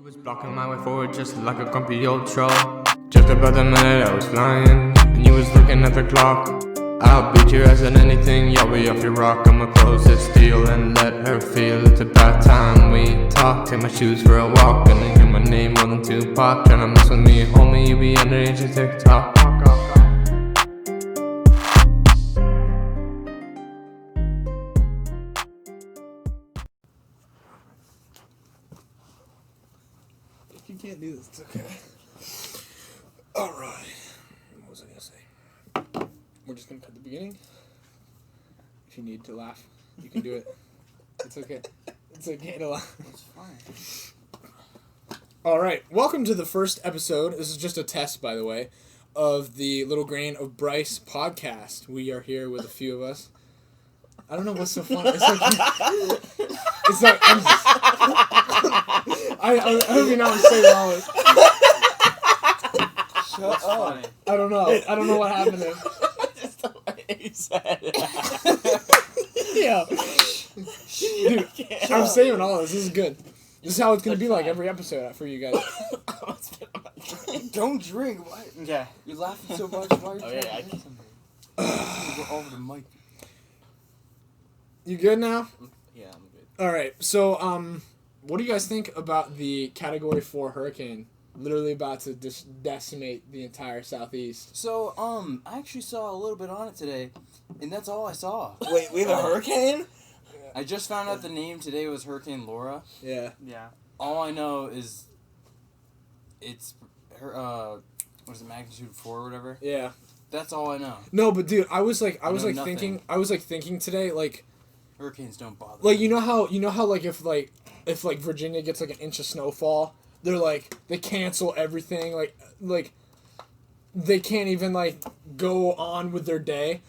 was blocking my way forward just like a grumpy old troll. Just about the minute I was flying, and you was looking at the clock. I'll beat your ass at anything, y'all be off your rock. I'ma close this deal and let her feel it's about time we talk. Take my shoes for a walk, and then hear my name more than Tupac. Tryna mess with me, homie, you be underage at TikTok. You can't do this. It's okay. Alright. What was I going to say? We're just going to cut the beginning. If you need to laugh, you can do it. It's okay. It's okay to laugh. It's fine. Alright. Welcome to the first episode. This is just a test, by the way, of the Lil Grain Of Bryce podcast. We are here with a few of us. I don't know what's so funny. It's like I hope you know I'm saying all this. Shut up. I don't know what happened there. Just the way you said it. Yeah. Dude, I'm saving all this. This is good. This is how it's going to be like every episode for you guys. Don't drink. Why? Yeah. You're laughing so much. Why are you Oh, trying yeah, to I hit can- somebody? Go over the mic. You good now? Yeah, I'm good. Alright, so, what do you guys think about the Category 4 hurricane? Literally about to just decimate the entire southeast. So, I actually saw a little bit on it today, and that's all I saw. Wait, we have a hurricane? I just found out the name today was Hurricane Laura. Yeah. Yeah. All I know is it's her, what is it, magnitude 4 or whatever? Yeah. That's all I know. No, but dude, I was know nothing. thinking today, like, Hurricanes don't bother like, me. you know how, like, if Virginia gets, like, an inch of snowfall, they're, like, they cancel everything, like, they can't even, like, go on with their day.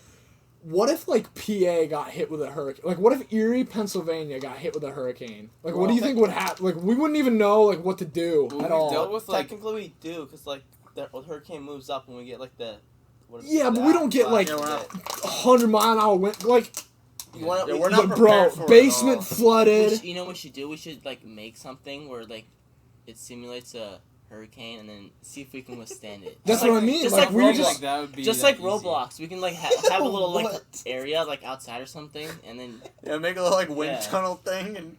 What if, like, PA got hit with a hurricane? Like, what if Erie, Pennsylvania got hit with a hurricane? Like, what do you think would happen? Like, we wouldn't even know, like, what to do Well, at we've all. dealt with, like, Technically, we do, because, like, the hurricane moves up when we get, like, the... Yeah, but we don't get, like, 100-mile-an-hour wind. Like, You want Yeah, we're not bro, prepared for it at basement all. flooded. You know what we should do? We should, like, make something where, like, it simulates a hurricane and then see if we can withstand it. That's Just what I like- mean. Just Like, like we Roblox. just that would be Just that like easy. Roblox. We can, like, have a little, like, area, like, outside or something, and then... Yeah, make a little like wind Yeah. tunnel thing and.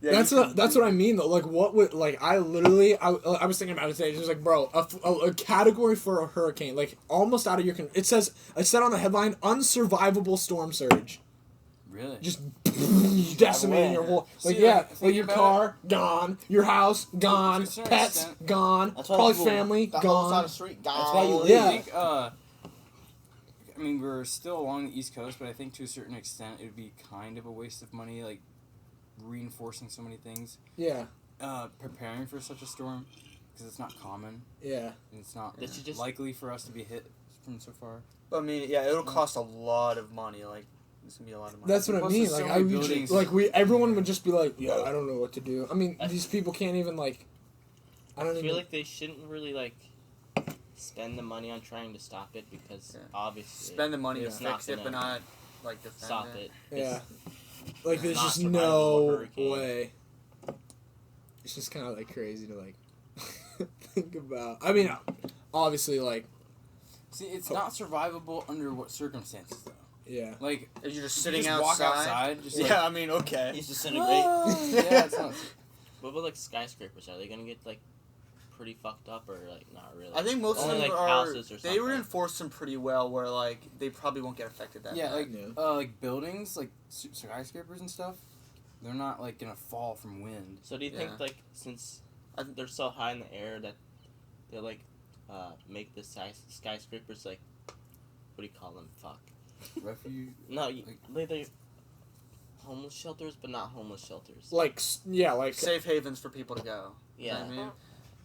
Yeah, that's you can- what I mean though. Like, what would like I was thinking about it today. It was like, bro, a category for a hurricane, like almost out of your. It said on the headline, unsurvivable storm surge. Really? Just decimating your whole. Like, See, yeah, like, like think your about car gone, your house gone, To a certain pets extent- gone, That's why probably people- family the whole side of gone. the street That's gone. why you live. Yeah. I think, I mean, we're still along the East Coast, but I think to a certain extent it would be kind of a waste of money, like, reinforcing so many things. Yeah, Preparing for such a storm, because it's not common, yeah. and it's not They should just- likely for us to be hit from so far. I mean, yeah, it'll cost a lot of money. Like, it's gonna be a lot of money. That's what I Plus, mean. there's so Like, many I would buildings. everyone would just be like, yeah, I don't know what to do. I mean, these people can't even like. I don't I even. feel like they shouldn't really, like, spend the money on trying to stop it, because Yeah. obviously... Spend the money to it's not fix it, but gonna not like defend Stop it. it. Yeah. Like, there's not just survivable no hurricane. way. It's just kind of, like, crazy to, like, think about. I mean, obviously, like, See, it's not survivable under what circumstances, though. yeah. Like, If you're just you sitting just outside. walk outside, just Yeah, I mean, okay. He's disintegrate. yeah, it's not. What about, like, skyscrapers? Are they gonna get, like, pretty fucked up, or, like, not really? I think most Only, of them like, are. houses or They something. reinforce them pretty well, where like they probably won't get affected that. Yeah, bad. like buildings, like skyscrapers and stuff. They're not like gonna fall from wind. So do you Yeah. think, like, since they're so high in the air that they, like, make the skyscrapers, like, what do you call them? Fuck. Refuge. No, Like- they're homeless shelters, but not homeless shelters. Like, yeah, like. Safe havens for people to go. You know Yeah. what I mean?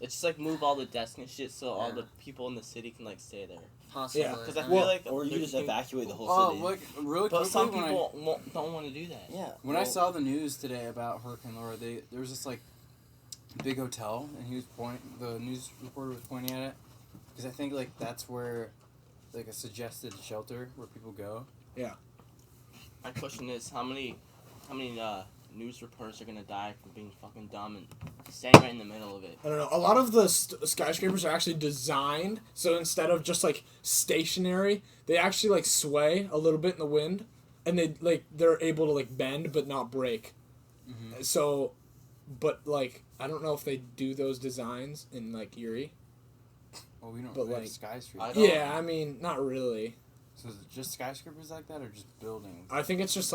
It's just, like, move all the desks and shit so all Yeah. the people in the city can, like, stay there. Possibly. Yeah, Because I yeah. feel like... Or you there just can- evacuate the whole Oh, city. like really But quickly some when people don't want to do that. Yeah. when I saw the news today about Hurricane Laura, there was this like big hotel, and the news reporter was pointing at it, because I think like that's where like a suggested shelter where people go. My question is, how many news reporters are gonna die from being fucking dumb and standing right in the middle of it. I don't know. A lot of the skyscrapers are actually designed so instead of just like stationary, they actually like sway a little bit in the wind, and they're able to like bend but not break. Mm-hmm. So, but like I don't know if they do those designs in like Erie. Well, we don't But, have like, skyscrapers. Yeah, I mean not really. So is it just skyscrapers like that, or just buildings? I think it's just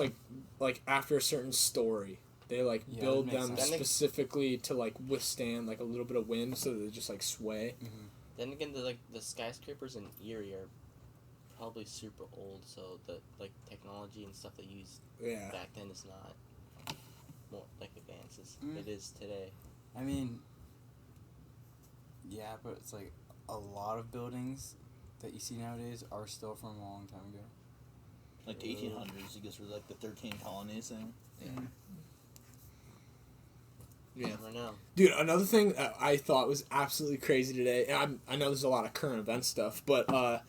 like after a certain story, they like Yeah, build that makes them sense. specifically to like withstand like a little bit of wind, so they just like sway. Mm-hmm. Then again, the skyscrapers in Erie are probably super old, so the like technology and stuff they used Yeah. back then is not more like advances. Mm. It is today. I mean, yeah, but it's like a lot of buildings that you see nowadays are still from a long time ago. Like the 1800s, I guess, were like the 13 colonies thing. Yeah. Never know. Dude, another thing that I thought was absolutely crazy today, and I know there's a lot of current event stuff, but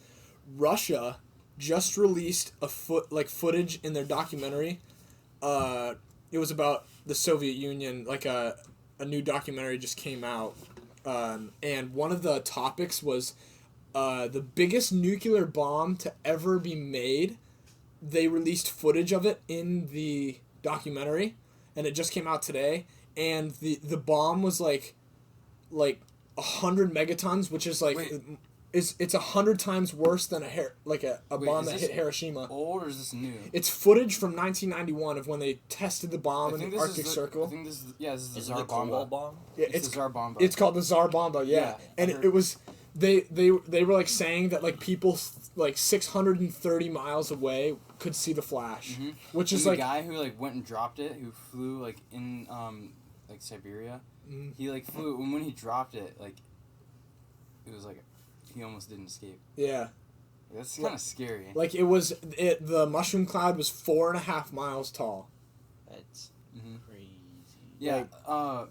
Russia just released footage in their documentary. It was about the Soviet Union, like a new documentary just came out, and one of the topics was the biggest nuclear bomb to ever be made. They released footage of it in the documentary, and it just came out today. And the bomb was like 100 megatons, which is like Wait. it's 100 times worse than a Wait, bomb is that this hit Hiroshima. Old or is this new? It's footage from 1991 of when they tested the bomb I in think the this Arctic is Circle. I think this is this is the Is it Tsar the Cold War Bomba. bomb? Yeah, It's the Tsar Bomba. it's called the Tsar Bomba, yeah. Yeah, And I heard- it was they were like saying that like people like 630 miles away could see the flash, Mhm. which And is the like guy who like went and dropped it, who flew like in like Siberia. Mhm. He like flew, and when he dropped it, like it was like he almost didn't escape. yeah. That's kind of scary. Like the mushroom cloud was 4.5 miles tall. That's Mhm. crazy. Yeah, like-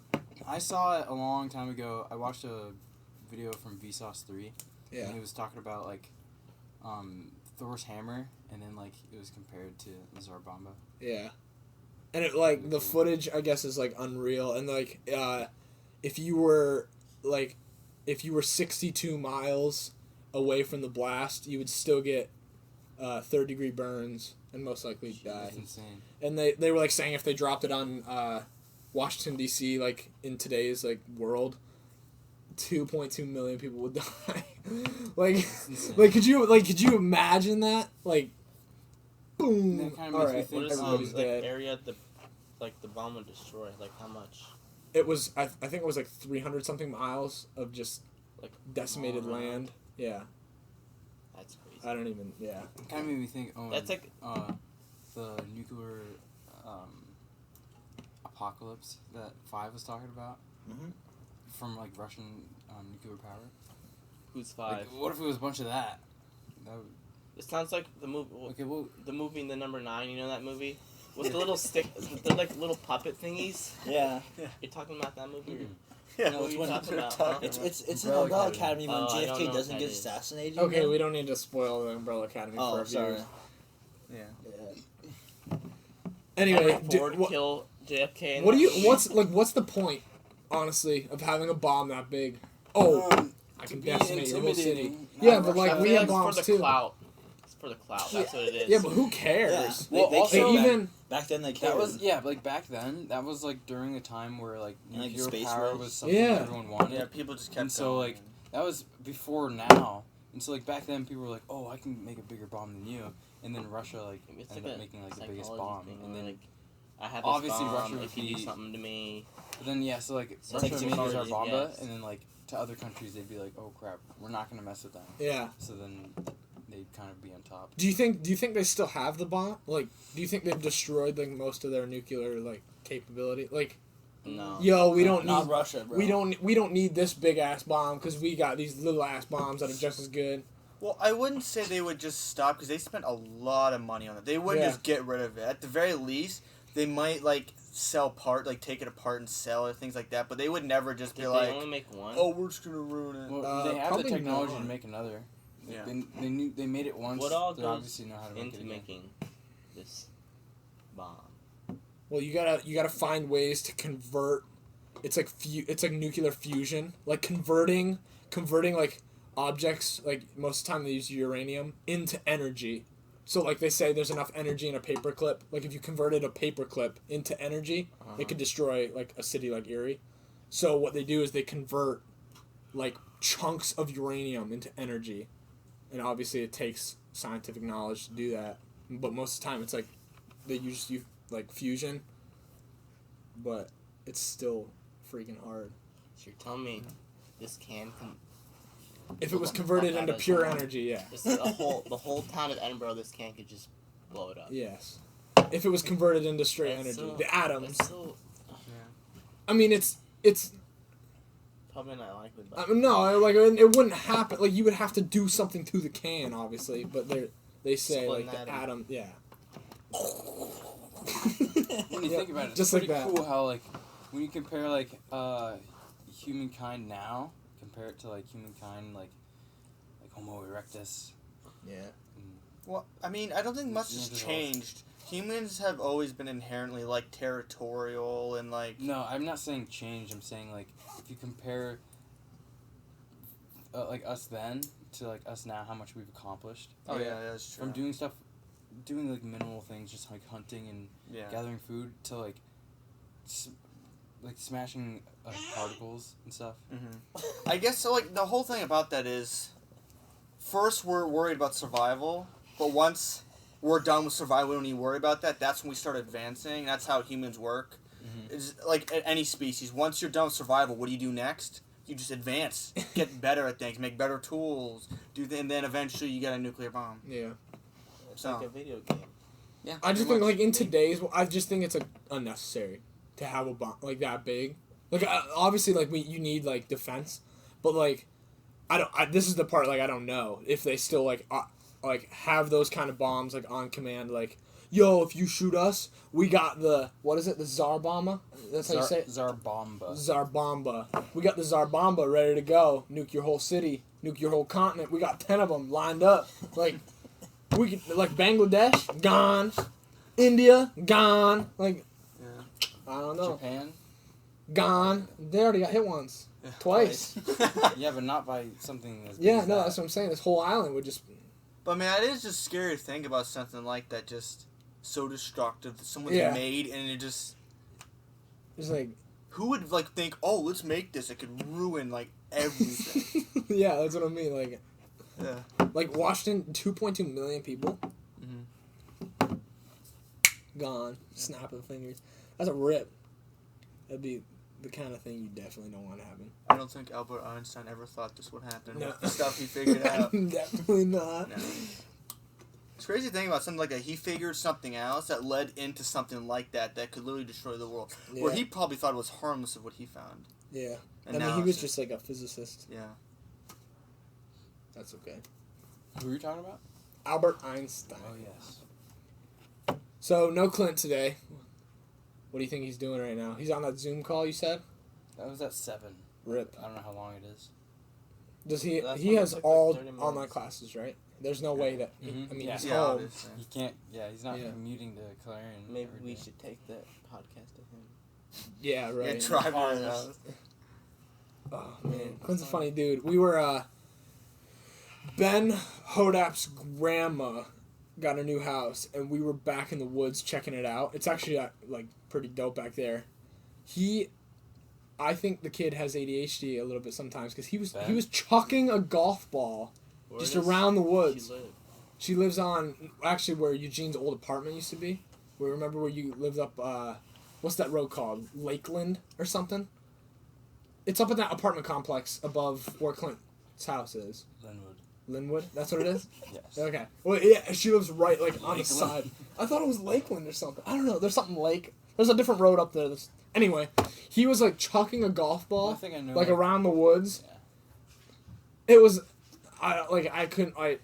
I saw it a long time ago. I watched a video from Vsauce 3, Yeah. and he was talking about like Thor's hammer, and then like it was compared to the Tsar Bomba. Yeah. And it like the footage I guess is like unreal, and like if you were 62 miles away from the blast, you would still get 3rd-degree burns and most likely die. That's insane. And they were like saying if they dropped it on Washington D.C. like in today's like world, 2.2 million people would die. like insane. could you imagine that? Like boom. That kinda All makes me right, think, everybody's like dead. area the bomb would destroy? Like how much? It was I think it was like 300 something miles of just Like decimated all around? land. Yeah. That's crazy. I don't even yeah. It kind of made me think. Oh, That's like the nuclear apocalypse that Five was talking about Mhm. from like Russian nuclear power. who's five? Like, what if it was a bunch of that? That would, It sounds like the movie. okay, well, The movie in the number 9. You know that movie with the little stick. They're like little puppet thingies. Yeah. You're talking about that movie? Mhm. Yeah. What are That's you what talking we're about, talking huh? about. It's an Umbrella Umbrella Academy. Academy when Oh, I don't know JFK what doesn't that get is. assassinated. Okay, you know? we don't need to spoil the Umbrella Academy for Oh, our sorry. viewers. yeah. Anyway, Henry Ford kill JFK. In what do that you movie? what's the point, honestly, of having a bomb that big? Oh, I can be decimate your whole city. intimidating. Yeah, Not but like Russia. we I feel have like bombs it's for the too. clout. It's for the clout. That's what it is. Yeah, but who cares? Yeah. Well, They also- cared even back then they That cared. was like back then. That was like during a time where like And, like, nuclear space power race. was something Yeah. everyone wanted. Yeah, people just kept And so, going. like, that was before now. And so like back then people were like, oh, I can make a bigger bomb than you. And then Russia like It's ended like up a making like the biggest psychology bomb. thing, And where, then like, I have this obviously bomb, Russia would if you do be- something to me. but then yeah, so like So Russia it's made Tsar technology, Bomba, yes. and then like to other countries they'd be like, oh crap, we're not gonna mess with them. Yeah. So then they'd kind of be on top. Do you think they still have the bomb? Like, do you think they've destroyed like most of their nuclear like capability? Like, No. yo, we don't Not need Russia, bro. we don't need this big ass bomb because we got these little ass bombs that are just as good. Well, I wouldn't say they would just stop because they spent a lot of money on it. They wouldn't Yeah. just get rid of it. At the very least, they might like take it apart and sell it, things like that. But they would never just Did be they like, only make one? "Oh, we're just gonna ruin it." Well, they have the probably technology not. to make another. Yeah. They made it once. What all they goes obviously know how to make it into again. making this bomb? Well, you gotta find ways to convert. It's like nuclear fusion, like converting like objects. Like most of the time they use uranium into energy. So like they say, there's enough energy in a paperclip. Like if you converted a paperclip into energy, it could destroy like a city like Erie. So what they do is they convert like chunks of uranium into energy, and obviously it takes scientific knowledge to do that. But most of the time it's like they use like fusion, but it's still freaking hard. So you're telling me this can If it was converted into pure energy, yeah. the whole town of Edinburgh, this can could just blow it up. Yes. If it was converted into straight That's energy, so- the atoms. that's so- I mean, it's Probably not likely, but no, like it wouldn't happen. Like you would have to do something to the can, obviously. But they say Split like an the atom, yeah. When you think about it, Just it's like pretty that. cool how like when you compare like humankind now, compare it to like humankind like Homo erectus. Yeah. Well, I mean, I don't think much has Neanderthals. changed. Humans have always been inherently like territorial and like. No, I'm not saying change. I'm saying like if you compare like us then to like us now, how much we've accomplished. Oh yeah, that's true. From doing like minimal things, just like hunting and Yeah. gathering food to like smashing particles and stuff. I guess so. Like the whole thing about that is, first we're worried about survival, but once we're done with survival, we don't need to worry about that. That's when we start advancing. That's how humans work. It's like at any species. Once you're done with survival, what do you do next? You just advance, get better at things, make better tools, and then eventually you get a nuclear bomb. Yeah. it's So. like a video game. Yeah. I just pretty think much. like in today's, I just think it's unnecessary to have a bomb like that big. Like obviously, like you need like defense, but like this is the part like I don't know if they still like have those kind of bombs like on command. Like, yo, if you shoot us, we got the what is it? The Tsar bomba. That's how you say it. Zarbomba. Zarbomba. We got the Zarbomba ready to go. Nuke your whole city. Nuke your whole continent. We got 10 of them lined up. Like we could, like Bangladesh gone, India gone. Like I don't know. Japan. Gone. They already got hit once. Twice. Yeah, but not by something as big Yeah, as no, that. that's what I'm saying. This whole island would just. But man, it is just scary to think about something like that, just so destructive that someone's Yeah. made, and it just. It's like. Who would like think, oh, let's make this? It could ruin like everything. Yeah, that's what I mean. Like. Yeah. Like Washington, 2.2 million people. Mhm. Gone. Snap of the fingers. That's a rip. That'd be the kind of thing you definitely don't want to happen. I don't think Albert Einstein ever thought this would happen. No. With the stuff he figured out. Definitely not. No. It's crazy to think about something like that. He figured something else that led into something like that that could literally destroy the world. Where Yeah. he probably thought it was harmless of what he found. Yeah. And I mean, now he was it's just like a physicist. Yeah. That's okay. Who are you talking about? Albert Einstein. Oh yes. So, no Clint today. What do you think he's doing right now? He's on that Zoom call, you said? That was at 7. Rip. I don't know how long it is. Does he? That's He when has it's like all 30 minutes. online classes, right? There's no way that. Mhm. I mean, Yeah. he's Yeah, home. obviously. He can't. Yeah, he's not Yeah. commuting to Clarion. Maybe every we day. should take the podcast to him. Yeah, Yeah, right. drive Cars. around the house. Oh man, Clint's a funny dude. We were Ben Hodap's grandma got a new house, and we were back in the woods checking it out. It's actually like pretty dope back there. I think the kid has ADHD a little bit sometimes because he Ben? was chucking a golf ball Where just does around the she woods. live? She lives on actually where Eugene's old apartment used to be. We remember where you lived up. What's that road called? Lakeland or something. It's up in that apartment complex above where Clint's house is. Linwood. Linwood. That's what it is. Yes. Okay. Well, yeah, she lives right like on the Lakeland. side. I thought it was Lakeland or something. I don't know. There's something lake. There's a different road up there. Anyway, he was like chucking a golf ball I think I know. like around the woods. Yeah. It was, I couldn't I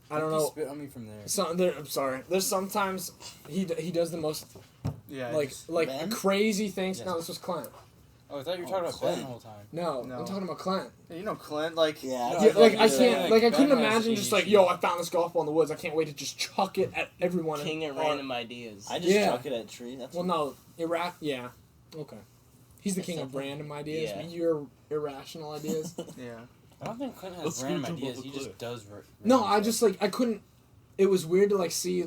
don't You know. spit on me from there. I'm sorry. There's sometimes he does the most Yeah. like just- like Ben? crazy things. Yes. No, this was Clint. Oh, I thought you were talking about Ben the whole time. No, No. I'm talking about Clint. You know Clint, like Yeah. No, Yeah, I like thought I you were saying, can't, like I couldn't Ben has imagine just like, yo, I found this golf ball in the woods. I can't wait to just chuck it at everyone. King of or- random ideas. I just Yeah. chuck it at a tree. That's Well, no, yeah, okay. He's the king of random ideas. Yeah. Your irrational ideas. yeah. I don't think Clint has Let's random go to ideas. the He clip. just does. No, I just like I couldn't. It was weird to like see.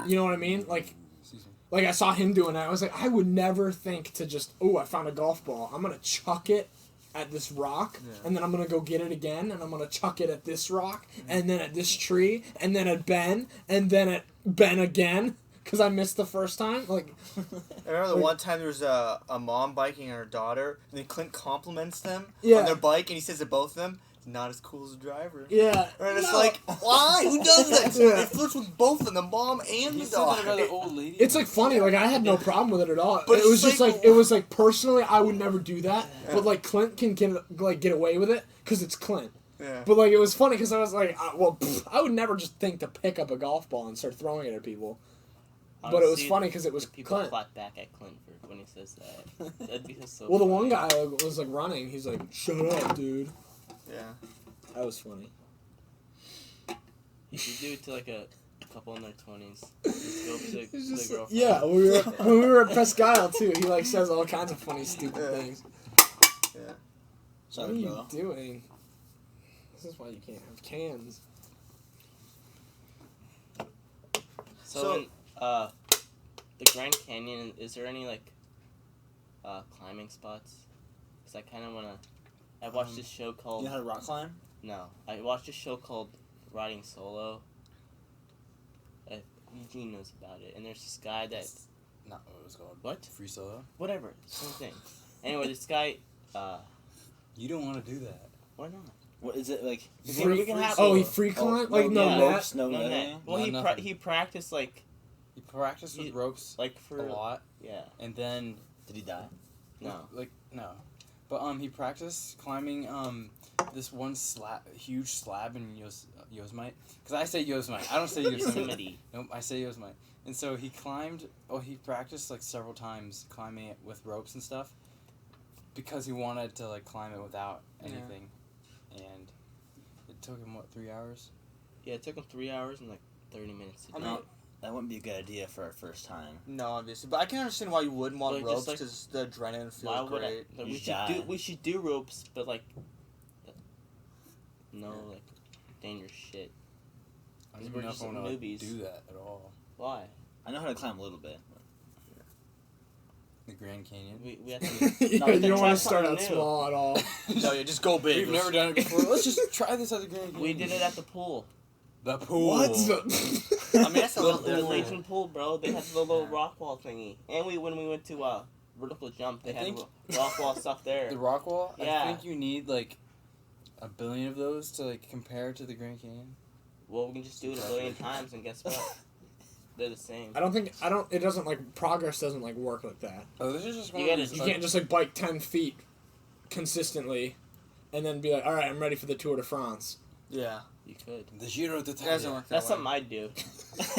You know what I mean? Like Excuse me. Like I saw him doing that. I was like, I would never think to just, I found a golf ball. I'm gonna chuck it at this rock, and then I'm gonna go get it again, and I'm gonna chuck it at this rock, and then at this tree, and then at Ben, and then at Ben again, because I missed the first time. Like, I remember the one time there was a mom biking and her daughter, and then Clint compliments them Yeah. on their bike, and he says to both of them, "It's not as cool as a driver." yeah, And it's no. like, why? Who does that? Yeah. It flirts with both of them, the mom and He the said that about daughter. the old lady. It's like funny. Like I had no problem with it at all. But it was it's just like- like it was like personally, I would never do that. But like Clint can get away with it because it's Clint. Yeah. But like it was funny because I was like, I would never just think to pick up a golf ball and start throwing it at people. But it was Honestly, funny because it was the people Clint. clap back at Clint for when he says that. That'd be so. Well, the one funny. guy was like running. He's like, "Shut up, dude." Yeah. That was funny. You should do it to like a couple in their 20s. Just go up to the girlfriend. Yeah, when we were at Pascal too, he like says all kinds of funny, stupid Yeah. things. Yeah. What are Sorry, you bro. doing? This is why you can't have cans. So, in the Grand Canyon, is there any like climbing spots? Cause I kind of wanna. I watched this show You called. know how to rock climb? No, I watched a show called Riding Solo. Eugene knows about it, and there's this guy that Not what it was called. what? Free solo. Whatever, same thing. Anyway, this guy. You don't want to do that. Why not? What is it like? We can have. Oh, he free climbed like no yeah. net. ropes, no No net. netting? Well, Not nothing. he practiced like He practiced with He- ropes for a lot, yeah. and then Did he die? No. no, but he practiced climbing this one huge slab in Yosemite. Because I say Yosemite, I don't say Yosemite. Yosemite. Nope, I say Yosemite. And so he climbed. Oh, he practiced like several times climbing it with ropes and stuff, because he wanted to like climb it without anything, and it took him 3 hours. Yeah, it took him 3 hours and like 30 minutes to do mean- it. That wouldn't be a good idea for our first time. No, obviously, but I can understand why you wouldn't want Like, just ropes like- because the adrenaline Why feels would great. I? Like, You die. we should do ropes, but like no like dangerous shit. I don't We're even know just if I want to newbies. do that at all. Why? I know how to climb a little bit. The Grand Canyon. We have to. Yeah, we you don't try want to start something out new. small at all. No, yeah, just go big. We've never done it before. Let's just try this at the Grand Canyon. We did it at the pool. The pool. What? I mean, that's a The little the different. Legion pool, bro. They had the little rock wall thingy, and when we went to vertical jump, they I had think- rock wall stuff there. The rock wall? Yeah. I think you need like 1 billion of those to like compare to the Grand Canyon. Well, we can just do it 1 billion times, and guess what? They're the same. It doesn't like, progress doesn't like work like that. Oh, this is just You one gotta- of those, You like, can't just like bike 10 feet consistently and then be like, all right, I'm ready for the Tour de France. Yeah, You could. the Giro it doesn't d'Italia. work that That's way. something I'd do.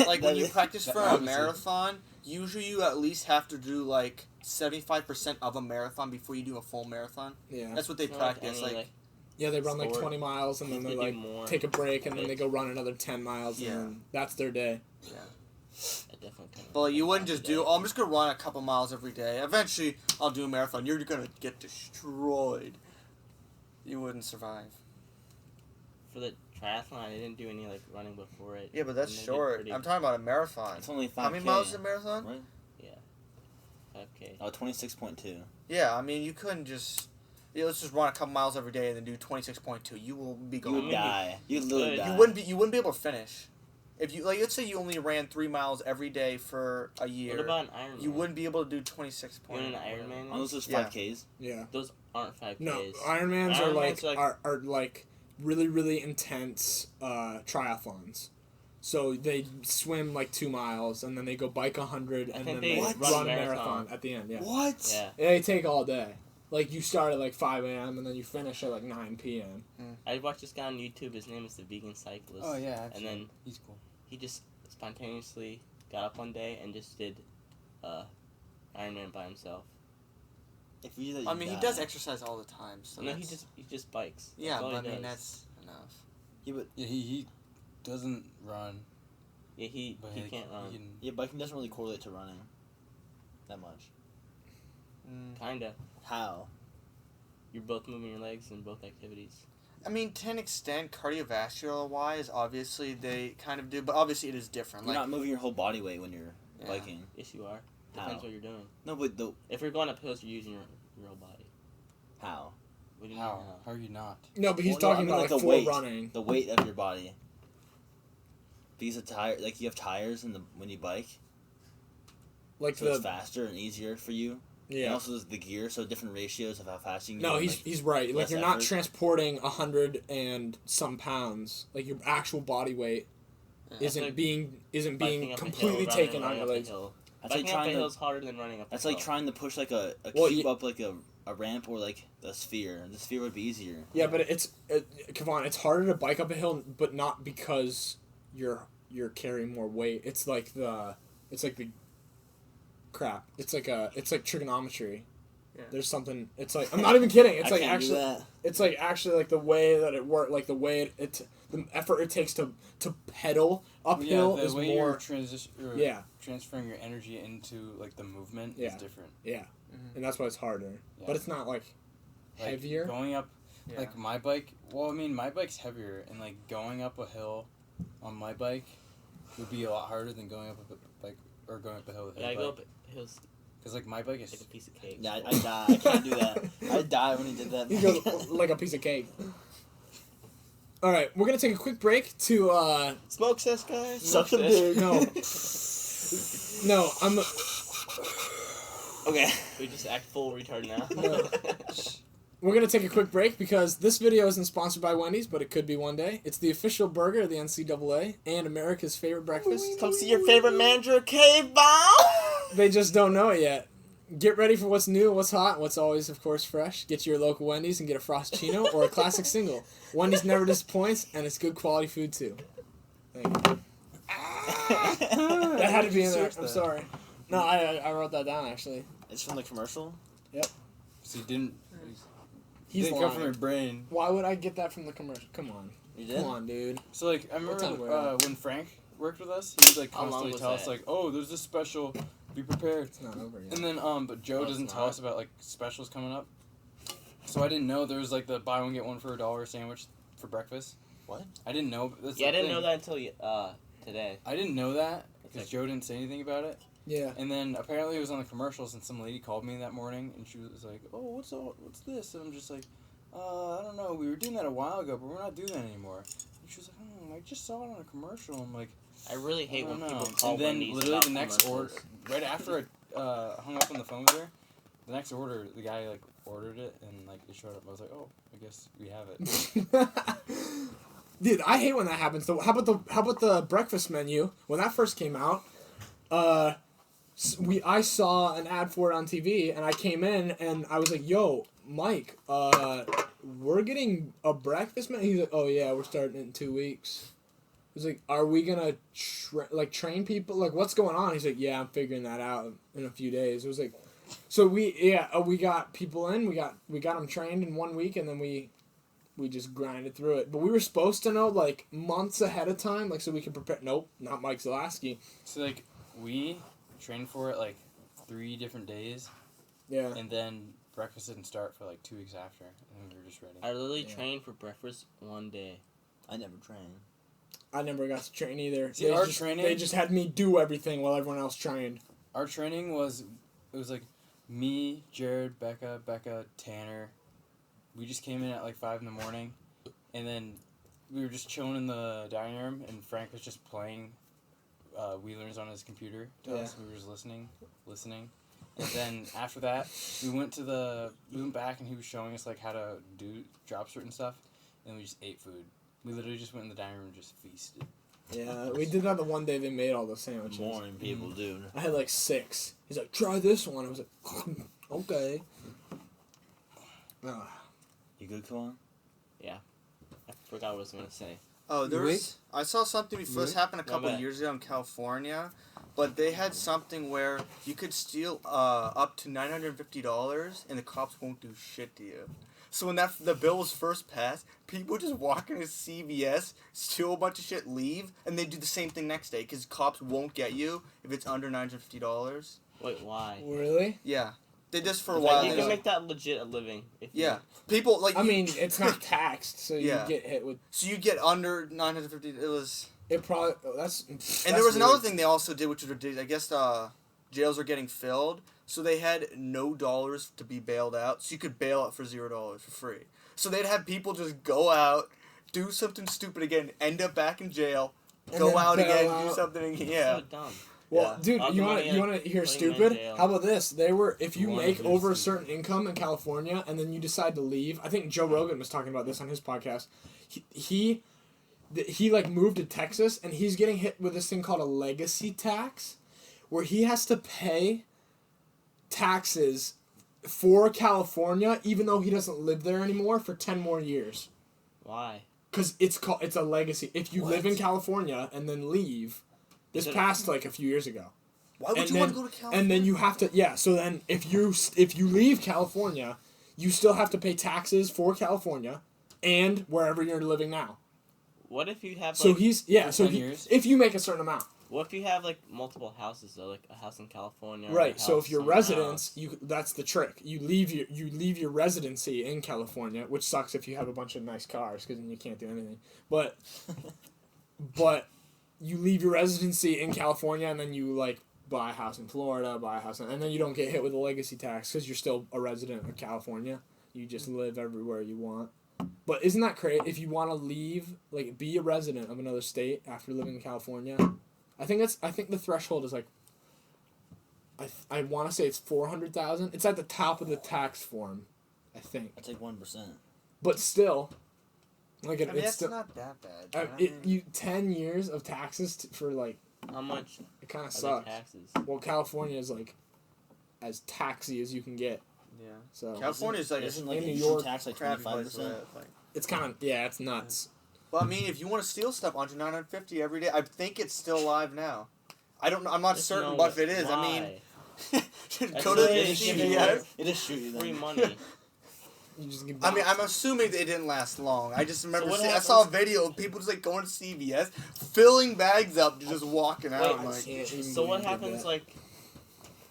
Like when you practice for a Obviously. marathon, usually you at least have to do like 75% of a marathon before you do a full marathon. Yeah. That's what they It's not like practice. any, Like, Yeah, they run like Sport. 20 miles and then You they could do like more. take a break and then they go run another 10 miles Yeah. and then that's their day. yeah. I definitely couldn't. But like, you wouldn't just do, oh, I'm just gonna run a couple miles every day. Eventually, I'll do a marathon. You're gonna get destroyed. You wouldn't survive. For the triathlon, I didn't do any like running before it. Yeah, but that's and they did short. pretty- I'm talking about a marathon. It's only 5K. How many miles is a marathon? Right? 5K. Oh, 26.2. Yeah, I mean, you couldn't just. Yeah, let's just run a couple miles every day and then do 26.2. You will be You going. would die. You would literally Good. die. You wouldn't be able to finish. If you like, let's say you only ran 3 miles every day for a year. What about an Ironman? You wouldn't be able to do 26 You know points. what an Ironman Oh, is? those are Yeah. 5Ks. Yeah. Those aren't 5Ks. No, Ironmans are like, Ironmans are like really, really intense triathlons. So they swim like 2 miles and then they go bike 100 and think then they they run run a a marathon. marathon at the end. Yeah. What? Yeah. They take all day. Like you start at like 5 a.m. and then you finish at like 9 p.m. I watched this guy on YouTube. His name is the Vegan Cyclist. Oh yeah, And actually. then he's cool. he just spontaneously got up one day and just did Ironman by himself. If you do that, I you mean, die. he does exercise all the time, so No, that's... he just bikes. Yeah, That's all but he I mean, does. that's enough. Yeah, but Yeah, he doesn't run. Yeah, he But can't run. yeah, biking doesn't really correlate to running that much. Kinda. How? You're both moving your legs in both activities. I mean, to an extent, cardiovascular-wise, obviously they kind of do, but obviously it is different. You're Like, not moving your whole body weight when you're Yeah. biking. Yes, you are. How? Depends what you're doing. No, but If you're going up hills, you're using your whole body. how? What do you How? mean How are you not? No, but he's Well, no, talking I mean, about like, like the for weight. running. The weight of your body. Because a tire, like you have tires when you bike, Like so it's faster and easier for you. And yeah. also there's the gear, so different ratios of how fast you can No, go. he's right. Like less you're not effort. transporting 100 and some pounds. Like your actual body weight isn't like being Biking up a hill completely rather taken than on running your up a legs. hill. That's like Biking up a trying hill to. is harder than running up a That's hill. like trying to push like a Well, cube up like a ramp or like a sphere. The sphere would be easier. Yeah, but come on, it's harder to bike up a hill, but not because you're carrying more weight. It's like the crap. It's like trigonometry. Yeah. There's something. It's like I'm not even kidding. It's I like can't do actually. that. It's like actually like the way that it worked. Like the way the effort it takes to pedal uphill the is way more. you're Yeah, transferring your energy into like the movement Yeah. is different. yeah, and that's why it's harder. Yeah. But it's not like Like, heavier. Going up, Yeah. like my bike. Well, I mean, my bike's heavier, and like going up a hill on my bike would be a lot harder than going up a bike or going up a hill with his Yeah, I bike. go up hills Because like my bike like a is. piece of cake. Yeah, I die. I can't do that. I die when he did that. He goes like a piece of cake. All right, we're gonna take a quick break to Smoke this, guys. Suck some dick. no, I'm Okay. We just act full retard now. No. We're gonna take a quick break because this video isn't sponsored by Wendy's, but it could be one day. It's the official burger of the NCAA and America's favorite breakfast. Come see your favorite manager, K-Bomb. They just don't know it yet. Get ready for what's new, what's hot, what's always, of course, fresh. Get to your local Wendy's and get a Frostchino or a classic single. Wendy's never disappoints, and it's good quality food, too. Thank you. That had to be in there. I'm sorry. No, I wrote that down, actually. It's from the commercial. So you didn't. He's didn't come from lying. your brain. Why would I get that from the commercial? Come on. You did? Come on, dude. So like I What time remember we're at? when Frank worked with us, he would like How long constantly was tell us that? like, oh, there's this special, be prepared. It's not over yet. And then but Joe No, it's doesn't tell not. us about like specials coming up. So I didn't know there was like the buy one get one for $1 sandwich for breakfast. What? I didn't know. That's Yeah, I the didn't thing. know that until today. I didn't know that It's because like- Joe didn't say anything about it. Yeah. And then apparently it was on the commercials, and some lady called me that morning, and she was like, "Oh, what's this?" And I'm just like, I don't know. We were doing that a while ago, but we're not doing that anymore." And she was like, I just saw it on a commercial." I'm like, I really hate I when don't people know. call And then Wendy's literally about the next order, commercials. right after I hung up on the phone with her, the next order, the guy like ordered it, and like it showed up. I was like, "Oh, I guess we have it." Dude, I hate when that happens. Though, how about the breakfast menu when that first came out? I saw an ad for it on TV, and I came in and I was like, "Yo, Mike, we're getting a breakfast menu." He's like, "Oh yeah, we're starting it in 2 weeks." I was like, "Are we gonna train people? Like, what's going on?" He's like, "Yeah, I'm figuring that out in a few days." It was like, so we got people in, we got them trained in 1 week, and then we just grinded through it. But we were supposed to know like months ahead of time, like so we could prepare. Nope, not Mike Zalaski. So like we trained for it like 3 different days, Yeah. and then breakfast didn't start for like 2 weeks after, and we were just ready. I literally Yeah. trained for breakfast one day. I never train. I never got to train either. See, our just, training- they just had me do everything while everyone else trained. Our training was like me, Jared, Becca, Tanner. We just came in at like 5 in the morning, and then we were just chilling in the dining room, and Frank was just playing Wheelers on his computer to us. We were just listening, and then after that, we went back, and he was showing us like how to drop certain stuff, and we just ate food. We literally just went in the dining room and just feasted. Yeah, we did that the one day they made all those sandwiches. Morning people, dude. I had like 6. He's like, "Try this one." I was like, "Okay." You good, Kawan? I forgot what I was gonna say. Oh, You I saw something You first wait? happened a My couple bad. years ago in California. but they had something where you could steal up to $950 and the cops won't do shit to you. So when the bill was first passed, people would just walk into CVS, steal a bunch of shit, leave, and they do the same thing next day because cops won't get you if it's under $950. Wait, why? Really? Yeah, they just for a It's while. like, you they can just- make that legit a living. If yeah, You, people like. I mean, it's not taxed, so Yeah. you get hit with So you get under 950. It was. it. Probably that's. And there was another thing they also did, which was ridiculous. I guess jails were getting filled, so they had no dollars to be bailed out. So you could bail out for $0 for free. So they'd have people just go out, do something stupid again, end up back in jail, And go then out bail again, out. do something again. it's Yeah. so dumb. Well, Yeah. dude, All the you want money, you want to hear putting them in stupid? jail. How about this? They were if you You wanna make hear over a stupid. certain income in California and then you decide to leave. I think Joe Rogan was talking about this on his podcast. He like moved to Texas and he's getting hit with this thing called a legacy tax, where he has to pay taxes for California even though he doesn't live there anymore for 10 more years. Why? Cuz it's a legacy. If you live in What? California and then leave, this Is it- passed like a few years ago. Why would And you then- want to go to California? And then you have to so then if you leave California, you still have to pay taxes for California and wherever you're living now. What if you have So like, he's for so 10 he, years? if you make a certain amount. what if you have like multiple houses though, like a house in California? or a Right. So house if your somewhere residence, else? that's the trick. You leave your residency in California, which sucks if you have a bunch of nice cars cuz then you can't do anything. But you leave your residency in California and then you like buy a house in Florida, and then you don't get hit with a legacy tax because you're still a resident of California. You just live everywhere you want. But isn't that crazy? If you want to leave, like, be a resident of another state after living in California, I think the threshold is like, I want to say it's 400,000. It's at the top of the tax form, I think. I take 1%. But still, like I mean, it's that's still not that bad. I mean, you 10 years of taxes for like How much it kind of are the sucks. taxes? Well, California is like as taxy as you can get. Yeah. So California's like Isn't a like in New New York, tax like crappy place 25%? to live. Like, it's kind of it's nuts. well, I mean, if you want to steal stuff under 950 every day, I think it's still live now. I don't know. I'm not There's certain, no but if way. it is, I mean, Why? go to the They just give you CVS. It just shoot you then. Free money. You just get I mean, I'm boxed. assuming they didn't last long. I just remember what I saw a video of people just like going to CVS, filling bags up, just walking out. Wait, I'm I like, can't even So what believe they did happens that. like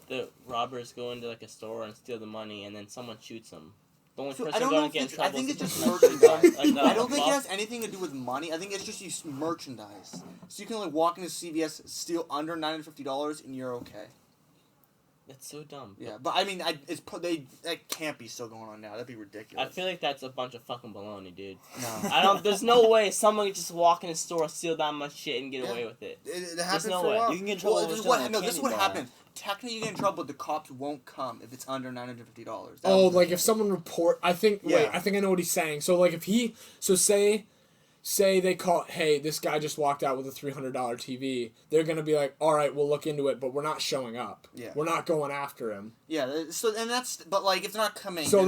the robbers go into like a store and steal the money and then someone shoots them? The only So, person I don't gonna know if get in it's, I trouble think is it's the just person that merchandise. like, I don't think it buff- has anything to do with money. I think it's just use merchandise. So you can like walk into CVS, steal under $950, and you're okay. That's so dumb. Yeah, but I mean, that can't be still going on now. That'd be I ridiculous. feel like that's a bunch of fucking baloney, dude. No. I don't. There's no way someone could just walk in a store, steal that much shit, and get Yeah. away with it. It happened no for way. a while. You can get in trouble Well, with this is stealing what, a no, this is candy what bar. happened. Technically, you get in trouble, but the cops won't come if it's under $950. Oh, like if someone report, I think. Wait, Yeah. I think I know what he's saying. So like if say they call, hey, this guy just walked out with a $300 TV. They're gonna be like, all right, we'll look into it, but we're not showing up. Yeah. We're not going after him. Yeah, so and that's but like if they're not coming, So then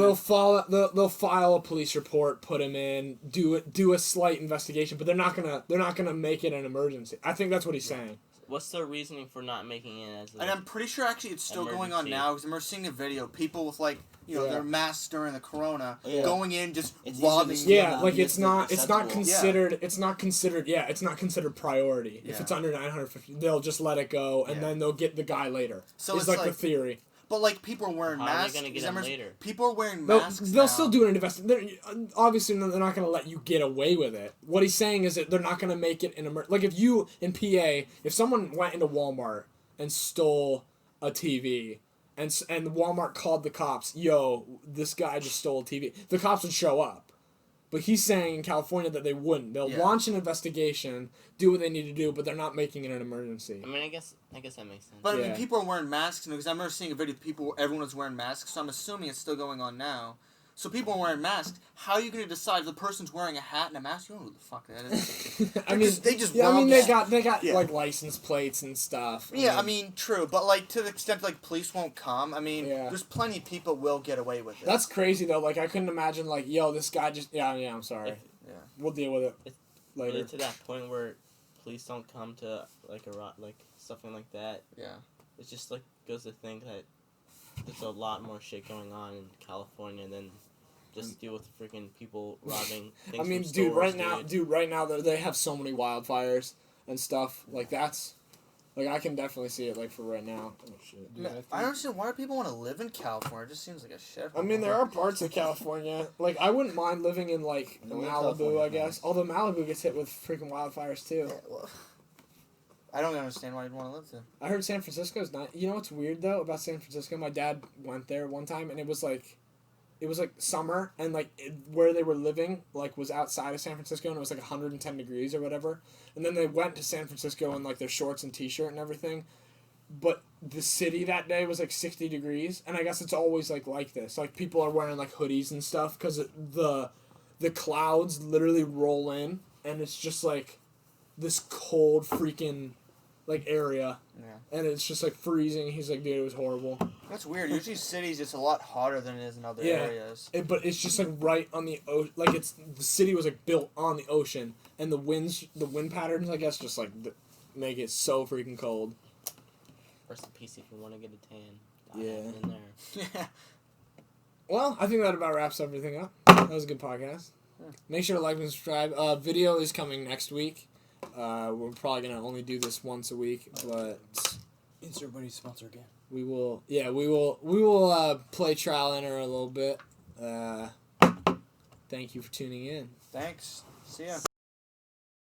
they'll file a police report, put him in, do a slight investigation, but they're not gonna make it an emergency. I think that's what he's saying. What's the reasoning for not making it as a... And I'm pretty sure actually it's still going on Emergency. now because I remember seeing a video. People with like Yeah. their masks during the corona Yeah. going in just It's easy to robbing. steal. Yeah, now, like it's it's not acceptable. considered it's not considered priority. If Yeah. it's under 950, they'll just let it go and Yeah. then they'll get the guy later. So it's it's like the like- theory. But like people are wearing How are they masks. gonna get I them remember later? People are wearing They'll masks. they'll now. still do an investigation. Obviously they're not going to let you get away with it. What he's saying is that they're not going to make it an like if you in PA, if someone went into Walmart and stole a TV and Walmart called the cops, yo, this guy just stole a TV. The cops would show up. But he's saying in California that they wouldn't. They'll Yeah. launch an investigation, do what they need to do, but they're not making it an emergency. I mean, I guess that makes sense. But I mean, Yeah. people are wearing masks because I remember seeing a video. Everyone was wearing masks, so I'm assuming it's still going on now. So people are wearing masks. How are you going to decide if the person's wearing a hat and a mask? You don't know who the fuck that is. I mean, they just yeah, I mean, robbed they got Yeah. like license plates and stuff. Yeah, I mean, true, but like to the extent like police won't come, I mean, Yeah. there's plenty of people will get away with it. That's crazy though. Like I couldn't imagine like, yo, this guy just yeah, I'm sorry. Yeah. We'll deal with it It's later. Really to that point where police don't come to like something like that. Yeah. It just like goes to think that there's a lot more shit going on in California than just deal with freaking people robbing things I mean, from dude, stores, right now, they have so many wildfires and stuff. Like, that's... Like, I can definitely see it, like, for right now. Oh, shit. Dude, I don't understand why people want to live in California. It just seems like a shit. I mean, there are parts of California. Like, I wouldn't mind living in, like, No, in Malibu, California, I guess. Although Malibu gets hit with freaking wildfires, too. Yeah, well, I don't understand why you'd want to live there. I heard San Francisco's not... You know what's weird, though, about San Francisco? My dad went there one time, and it was, like, summer, and, like, where they were living, like, was outside of San Francisco, and it was, like, 110 degrees or whatever. And then they went to San Francisco in, like, their shorts and T-shirt and everything. But the city that day was, like, 60 degrees, and I guess it's always, like this. Like, people are wearing, like, hoodies and stuff, because the clouds literally roll in, and it's just, like, this cold freaking, like, area. Yeah. And it's just, like, freezing. He's like, dude, it was horrible. That's weird. Usually cities, it's a lot hotter than it is in other Yeah. areas. But it's just, like, right on the ocean. Like, the city was, like, built on the ocean. And the wind patterns, I guess, just, like, make it so freaking cold. Rest in peace if you want to get a tan. Yeah. In there. Yeah. Well, I think that about wraps everything up. That was a good podcast. Yeah. Make sure to like and subscribe. Video is coming next week. We're probably going to only do this once a week, but... Insert money sponsor again. We will play trial and error a little bit. Thank you for tuning in. Thanks. See ya.